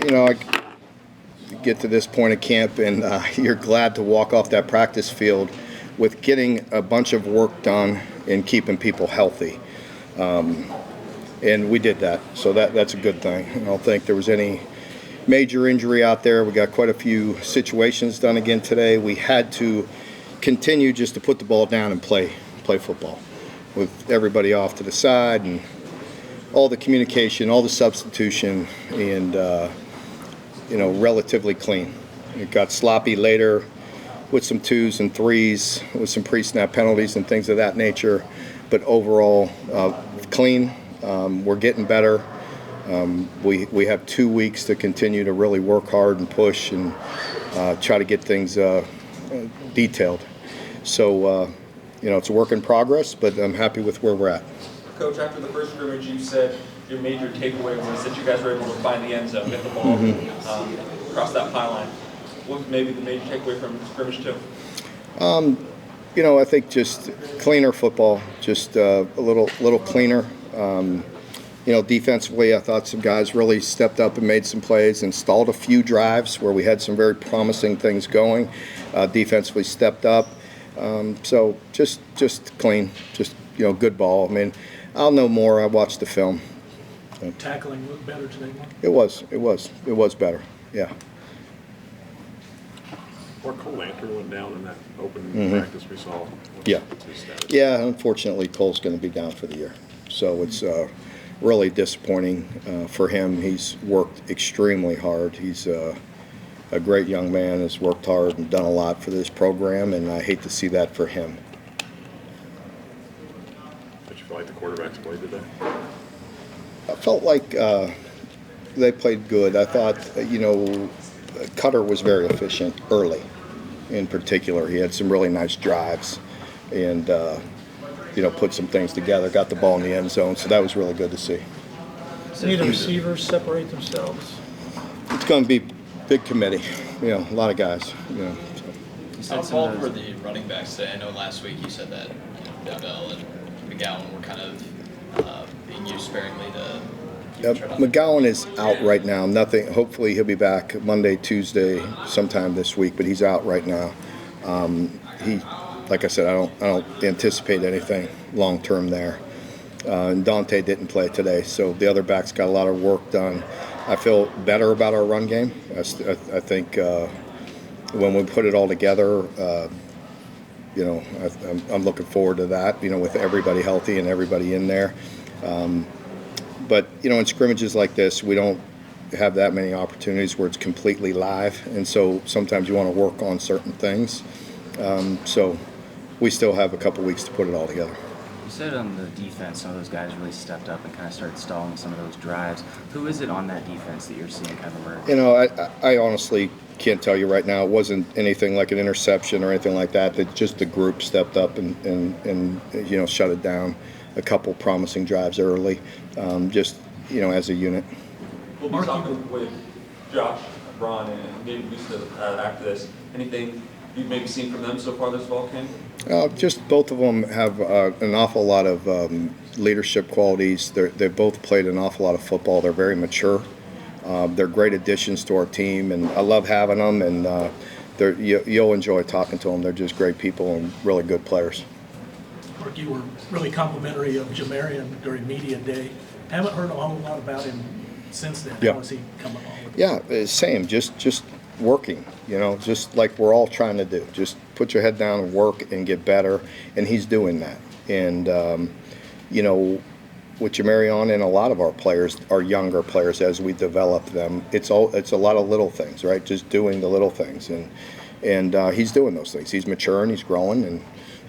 I get to this point of camp, and you're glad to walk off that practice field with getting a bunch of work done and keeping people healthy. And we did that, so that's a good thing. I don't think there was any major injury out there. We got quite a few situations done again today. We had to continue just to put the ball down and play football with everybody off to the side and all the communication, all the substitution, and relatively clean. It got sloppy later with some 2s and 3s, with some pre-snap penalties and things of that nature, but overall clean. We're getting better. We have 2 weeks to continue to really work hard and push and try to get things detailed. So, it's a work in progress, but I'm happy with where we're at. Coach, after the first scrimmage, you said your major takeaway was that you guys were able to find the end zone, get the ball across that pylon. What was maybe the major takeaway from scrimmage 2? I think just cleaner football, just a little cleaner. Defensively, I thought some guys really stepped up and made some plays and stalled a few drives where we had some very promising things going. Defensively stepped up. So just clean, just good ball. I mean, I'll know more. I watched the film. Tackling looked better today, Mark? It was better. Yeah. Or Cole Lantern went down in that open practice we saw. Yeah. Yeah, unfortunately, Cole's going to be down for the year. So it's really disappointing for him. He's worked extremely hard. He's a great young man, has worked hard and done a lot for this program, and I hate to see that for him. Did you feel like the quarterbacks played today? I felt like they played good. I thought, Cutter was very efficient early in particular. He had some really nice drives and, put some things together, got the ball in the end zone, so that was really good to see. Need the receivers separate themselves? It's going to be big committee, a lot of guys, So. You said call for the running backs today. I know last week you said that Bell and McGowan were kind of being used sparingly to. McGowan is out right now. Nothing. Hopefully he'll be back Monday, Tuesday, sometime this week. But he's out right now. Like I said, I don't anticipate anything long term there. And Dante didn't play today, so the other backs got a lot of work done. I feel better about our run game. I think when we put it all together, I'm looking forward to that. With everybody healthy and everybody in there. But in scrimmages like this, we don't have that many opportunities where it's completely live, and so sometimes you want to work on certain things. So we still have a couple weeks to put it all together. You said on the defense, some of those guys really stepped up and kind of started stalling some of those drives. Who is it on that defense that you're seeing kind of emerge? I honestly can't tell you right now. It wasn't anything like an interception or anything like that. Just the group stepped up and shut it down. A couple promising drives early, as a unit. We'll be talking with Josh Braun and maybe Gusta after this. Anything you've maybe seen from them so far this fall camp? Just both of them have an awful lot of leadership qualities. They've both played an awful lot of football. They're very mature. They're great additions to our team, and I love having them. And you'll enjoy talking to them. They're just great people and really good players. Mark, you were really complimentary of Jamarian during media day. Haven't heard a whole lot about him since then. Yeah. How is he coming along? Yeah, same. Just working. Just like we're all trying to do. Just put your head down and work and get better. And he's doing that. And with Jamarian and a lot of our players, our younger players, as we develop them, it's a lot of little things, right? Just doing the little things. And he's doing those things. He's maturing. He's growing,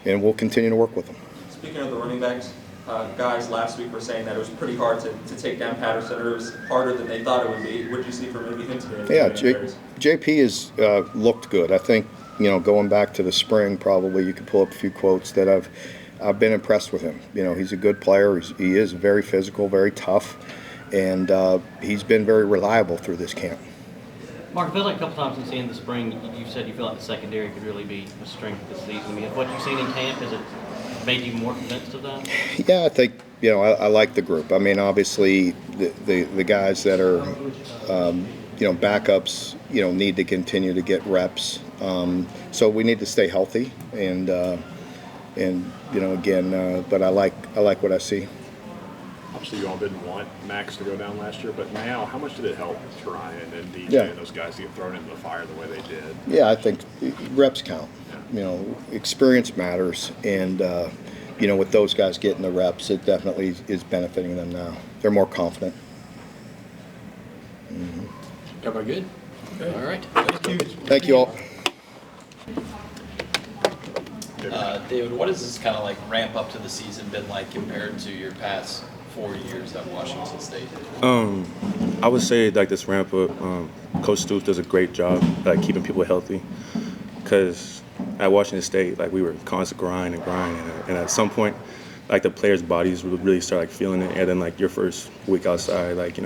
and we'll continue to work with him. Speaking of the running backs, guys last week were saying that it was pretty hard to take down Patterson, or it was harder than they thought it would be. What did you see from maybe him today? Yeah, JP has looked good. I think, going back to the spring, probably you could pull up a few quotes that I've been impressed with him. He's a good player. He is very physical, very tough, and he's been very reliable through this camp. Mark, I feel like a couple times since the end of the spring, you said you feel like the secondary could really be a strength this season. I mean, what you've seen in camp, has it made you more convinced of that? Yeah, I think, I like the group. I mean, obviously, the guys that are, backups, need to continue to get reps. So we need to stay healthy, and again, but I like what I see. Obviously, you all didn't want Max to go down last year, but now, how much did it help Ryan and DJ Yeah. and those guys to get thrown into the fire the way they did? Yeah, I think reps count. Experience matters, and with those guys getting the reps, it definitely is benefiting them now. They're more confident. Everybody good? All right. Thank you all. David, what has this kind of like ramp up to the season been like compared to your past 4 years at Washington State? I would say like this ramp up, Coach Stoops does a great job like keeping people healthy. Because at Washington State, like we were constant grind, and at some point, like the players' bodies would really start like feeling it. And then like your first week outside, like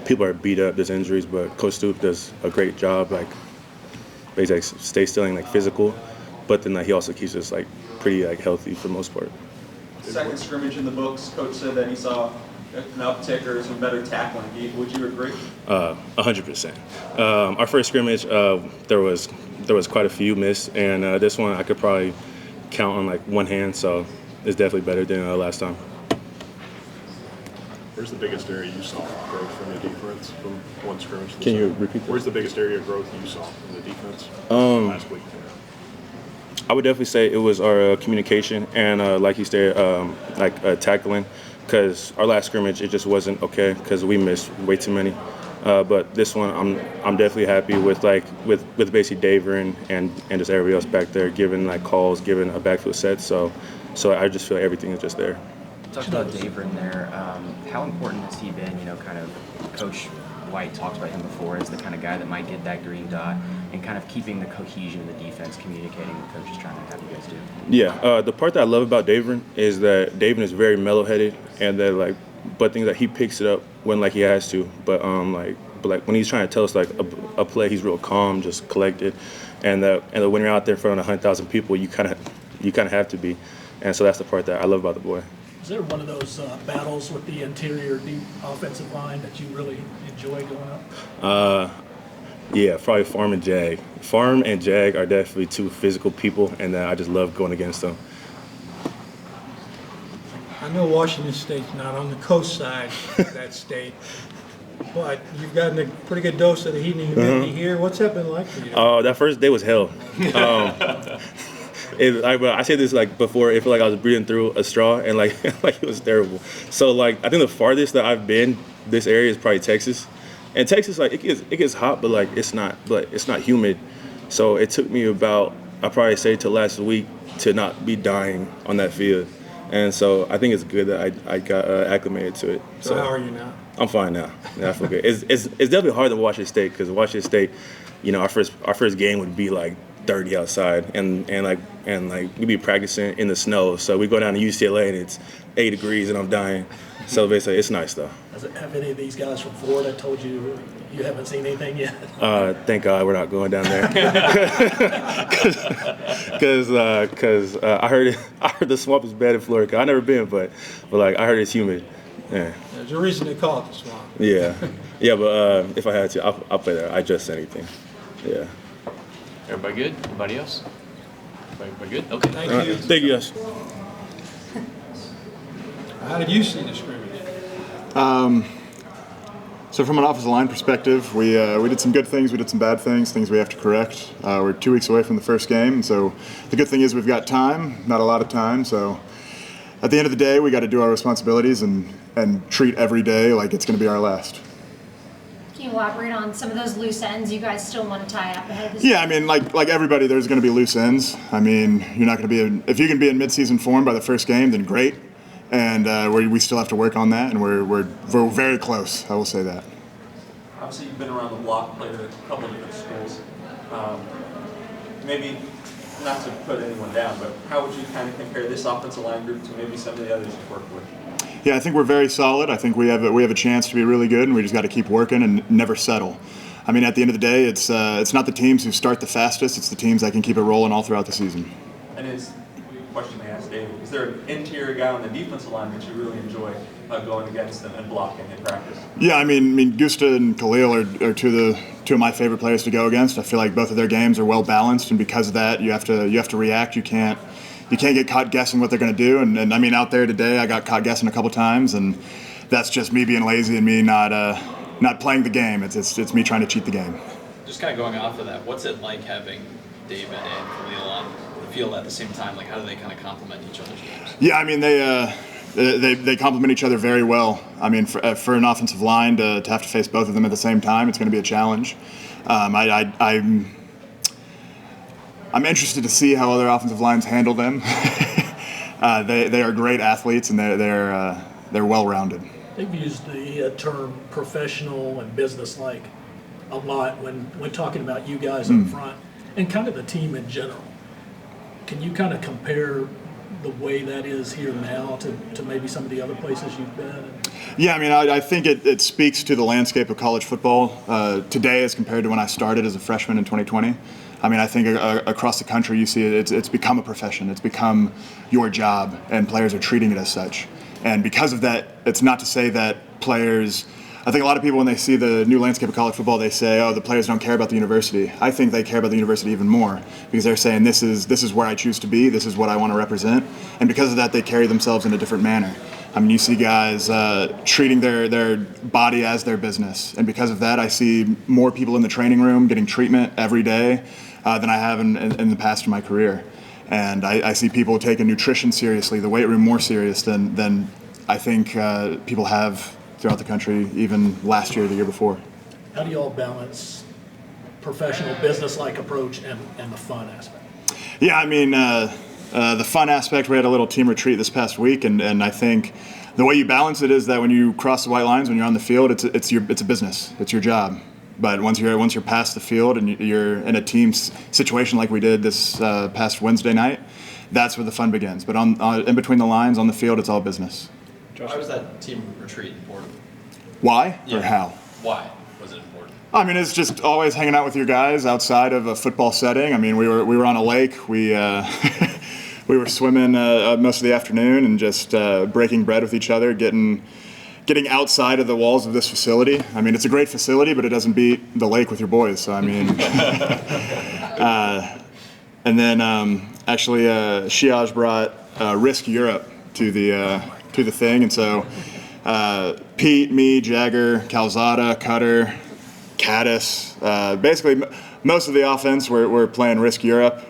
people are beat up, there's injuries, but Coach Stoops does a great job, like basically stay still and like physical. But then like he also keeps us like pretty like healthy for the most part. Second scrimmage in the books, coach said that he saw an uptick or some better tackling. Would you agree? 100%. Our first scrimmage, there was quite a few missed, and this one I could probably count on like one hand, so it's definitely better than last time. Where's the biggest area you saw growth from the defense from one scrimmage to the Can you second? repeat that? Where's the biggest area of growth you saw in the defense last week? I would definitely say it was our communication and, like you said, tackling, because our last scrimmage it just wasn't okay because we missed way too many. But this one, I'm definitely happy with basically Daver and just everybody else back there giving like calls, giving a backfield set. So I just feel everything is just there. Talked about Daver in there. How important has he been? Kind of Coach White talked about him before as the kind of guy that might get that green dot and kind of keeping the cohesion of the defense, communicating what Coach is trying to have you guys do. Yeah, the part that I love about Daver is that Daver is very mellow-headed, and that but things that he picks it up when he has to. But when he's trying to tell us a play, he's real calm, just collected, and when you're out there in front of 100,000 people, you kind of have to be, and so that's the part that I love about the boy. Is there one of those battles with the interior deep offensive line that you really enjoy going up? Yeah, probably Farm and Jag. Farm and Jag are definitely two physical people, and I just love going against them. I know Washington State's not on the coast side of that state, but you've gotten a pretty good dose of the heat and humidity here. What's that been like for you? That first day was hell. I said this before. It felt like I was breathing through a straw, and it was terrible. So I think the farthest that I've been this area is probably Texas, and Texas it gets hot, but it's not humid. So it took me about I probably say till last week to not be dying on that field, and so I think it's good that I got acclimated to it. So how are you now? I'm fine now. Yeah, I feel good. It's definitely harder than Washington State because Washington State, our first game would be 30 outside, and we'd be practicing in the snow. So we go down to UCLA and it's 8 degrees and I'm dying. So basically, it's nice though. Have any of these guys from Florida told you you haven't seen anything yet? Thank God we're not going down there. Because I heard the swamp is bad in Florida. I've never been, but I heard it's humid. Yeah. There's a reason they call it the swamp. Yeah, but if I had to, I'll play there. I just anything. Yeah. Everybody good? Anybody else? Everybody good? Okay. Thank you. Thank you, guys. How did you see the scrimmage? So from an offensive line perspective, we did some good things, we did some bad things we have to correct. We're 2 weeks away from the first game, and so the good thing is we've got time, not a lot of time, so at the end of the day, we got to do our responsibilities and treat every day like it's going to be our last. Can you elaborate on some of those loose ends you guys still want to tie up ahead of this? Yeah, I mean, like everybody, there's going to be loose ends. I mean, you're not going to be if you can be in midseason form by the first game, then great. And we still have to work on that, and we're very close. I will say that. Obviously, you've been around the block, played at a couple of different schools. Maybe not to put anyone down, but how would you kind of compare this offensive line group to maybe some of the others you've worked with? Yeah, I think we're very solid. I think we have a chance to be really good, and we just got to keep working and never settle. I mean, at the end of the day, it's not the teams who start the fastest; it's the teams that can keep it rolling all throughout the season. And it's a question I asked David. Is there an interior guy on the defensive line that you really enjoy going against and blocking in practice? Yeah, I mean, Gusta and Khalil are two of my favorite players to go against. I feel like both of their games are well balanced, and because of that, you have to react. You can't get caught guessing what they're going to do. And I mean, out there today, I got caught guessing a couple times, and that's just me being lazy and me not playing the game. It's me trying to cheat the game. Just kind of going off of that, what's it like having David and Khalil on the field at the same time? Like, how do they kind of complement each other's games? Yeah, I mean, they complement each other very well. I mean, for an offensive line to have to face both of them at the same time, it's going to be a challenge. I'm interested to see how other offensive lines handle them. They are great athletes, and they're well-rounded. They've used the term professional and businesslike a lot when talking about you guys up front and kind of the team in general. Can you kind of compare the way that is here now to maybe some of the other places you've been? Yeah, I mean, I think it speaks to the landscape of college football today as compared to when I started as a freshman in 2020. I mean, I think across the country you see it's become a profession. It's become your job, and players are treating it as such. And because of that, it's not to say that players – I think a lot of people, when they see the new landscape of college football, they say, oh, the players don't care about the university. I think they care about the university even more because they're saying this is where I choose to be, this is what I want to represent. And because of that, they carry themselves in a different manner. I mean, you see guys treating their body as their business. And because of that, I see more people in the training room getting treatment every day than I have in the past in my career. And I see people taking nutrition seriously, the weight room more serious than I think people have throughout the country, even last year or the year before. How do you all balance professional, business-like approach and the fun aspect? Yeah, I mean, the fun aspect, we had a little team retreat this past week, and I think the way you balance it is that when you cross the white lines, when you're on the field, it's a business, it's your job. But once you're past the field and you're in a team situation like we did this past Wednesday night, that's where the fun begins. But in between the lines, on the field, it's all business. Why was that team retreat important? Why Yeah. or how? Why was it important? I mean, it's just always hanging out with your guys outside of a football setting. I mean, we were on a lake. We we were swimming most of the afternoon and just breaking bread with each other, getting outside of the walls of this facility. I mean, it's a great facility, but it doesn't beat the lake with your boys. So I mean, and then actually, Shiaj brought Risk Europe to the thing, and so Pete, me, Jagger, Calzada, Cutter, Caddis, basically most of the offense we're playing Risk Europe.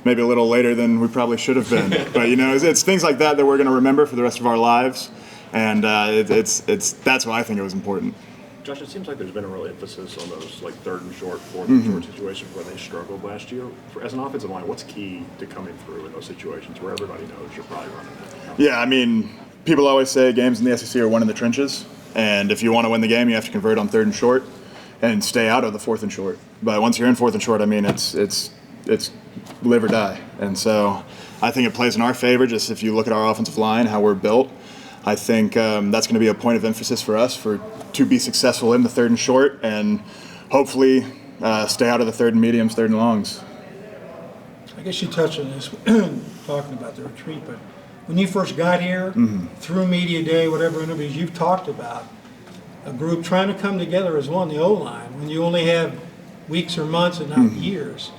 Maybe a little later than we probably should have been, but you know, it's things like that we're going to remember for the rest of our lives, and that's why I think it was important. Josh, it seems like there's been a real emphasis on those like third and short, fourth and short situations where they struggled last year. As an offensive line, what's key to coming through in those situations where everybody knows you're probably running that? Yeah, I mean, people always say games in the SEC are won in the trenches, and if you want to win the game, you have to convert on third and short and stay out of the fourth and short. But once you're in fourth and short, I mean, it's live or die. And so I think it plays in our favor. Just if you look at our offensive line, how we're built, I think that's going to be a point of emphasis for us to be successful in the third and short, and hopefully stay out of the third and mediums, third and longs. I guess you touched on this talking about the retreat, but when you first got here, through media day, whatever interviews you've talked about, a group trying to come together as one, the O-line, when you only have weeks or months and not years.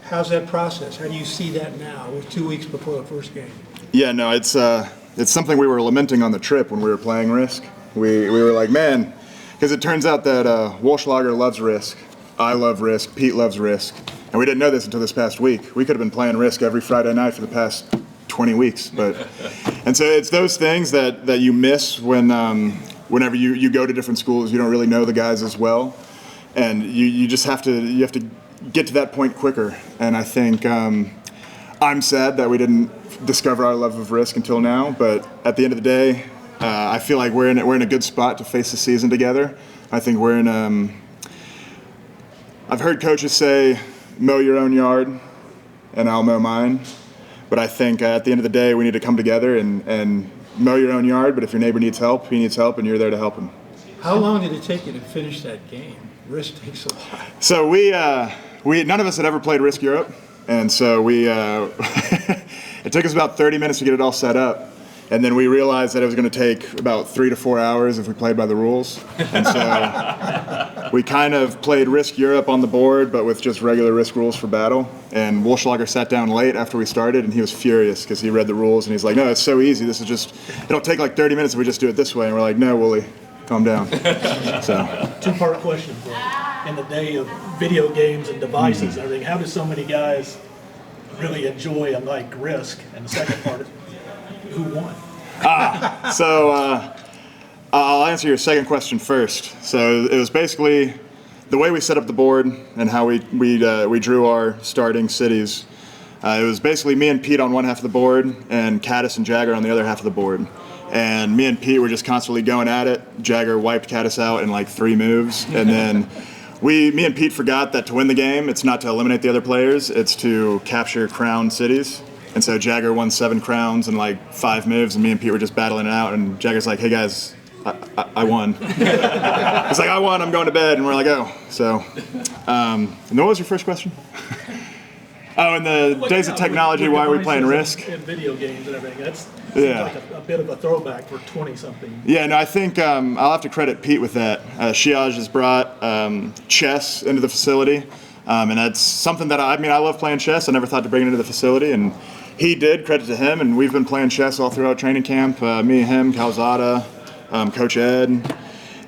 How's that process? How do you see that now with 2 weeks before the first game? Yeah, no, it's something we were lamenting on the trip when we were playing Risk. We were like, man, because it turns out that Walschlager loves Risk, I love Risk, Pete loves Risk, and we didn't know this until this past week. We could have been playing Risk every Friday night for the past 20 weeks, and so it's those things that you miss whenever you go to different schools. You don't really know the guys as well, and you just have to get to that point quicker. And I think I'm sad that we didn't discover our love of Risk until now, but at the end of the day, I feel like we're in a good spot to face the season together. I think we're in. I've heard coaches say, "Mow your own yard, and I'll mow mine." But I think at the end of the day, we need to come together and mow your own yard. But if your neighbor needs help, he needs help, and you're there to help him. How long did it take you to finish that game? Risk takes a lot. So we none of us had ever played Risk Europe, and so we it took us about 30 minutes to get it all set up. And then we realized that it was going to take about 3 to 4 hours if we played by the rules. And so we kind of played Risk Europe on the board, but with just regular Risk rules for battle. And Wolschlager sat down late after we started, and he was furious because he read the rules, and he's like, no, it's so easy. This is just, it'll take like 30 minutes if we just do it this way. And we're like, no, Wooly, calm down. So. Two-part question. In the day of video games and devices and everything, how do so many guys really enjoy and like Risk? And the second part, who won? I'll answer your second question first. So it was basically the way we set up the board and how we drew our starting cities. It was basically me and Pete on one half of the board and Caddis and Jagger on the other half of the board. And me and Pete were just constantly going at it. Jagger wiped Caddis out in like 3 moves. And then me and Pete forgot that to win the game, it's not to eliminate the other players, it's to capture crown cities. And so Jagger won 7 crowns in like 5 moves, and me and Pete were just battling it out. And Jagger's like, hey guys, I won. He's like, I won, I'm going to bed. And we're like, oh. So, and what was your first question? Oh, in the days of technology, why are we playing Risk? In video games and everything. That's Yeah. like a bit of a throwback for 20-something. Yeah, no, I think I'll have to credit Pete with that. Shiaj has brought chess into the facility, and that's something that I love playing chess. I never thought to bring it into the facility, and he did, credit to him, and we've been playing chess all throughout training camp, me, him, Calzada, Coach Ed,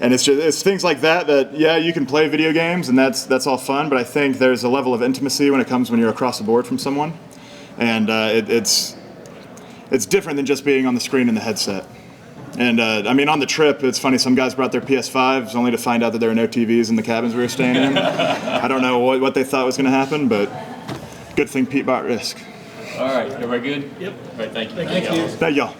and it's things like that yeah, you can play video games, and that's all fun, but I think there's a level of intimacy when you're across the board from someone, and it's different than just being on the screen in the headset. And on the trip, it's funny, some guys brought their PS5s only to find out that there were no TVs in the cabins we were staying in. I don't know what they thought was going to happen, but good thing Pete bought Risk. All right, everybody good? Yep. All right, thank you. Thank you. Thank y'all.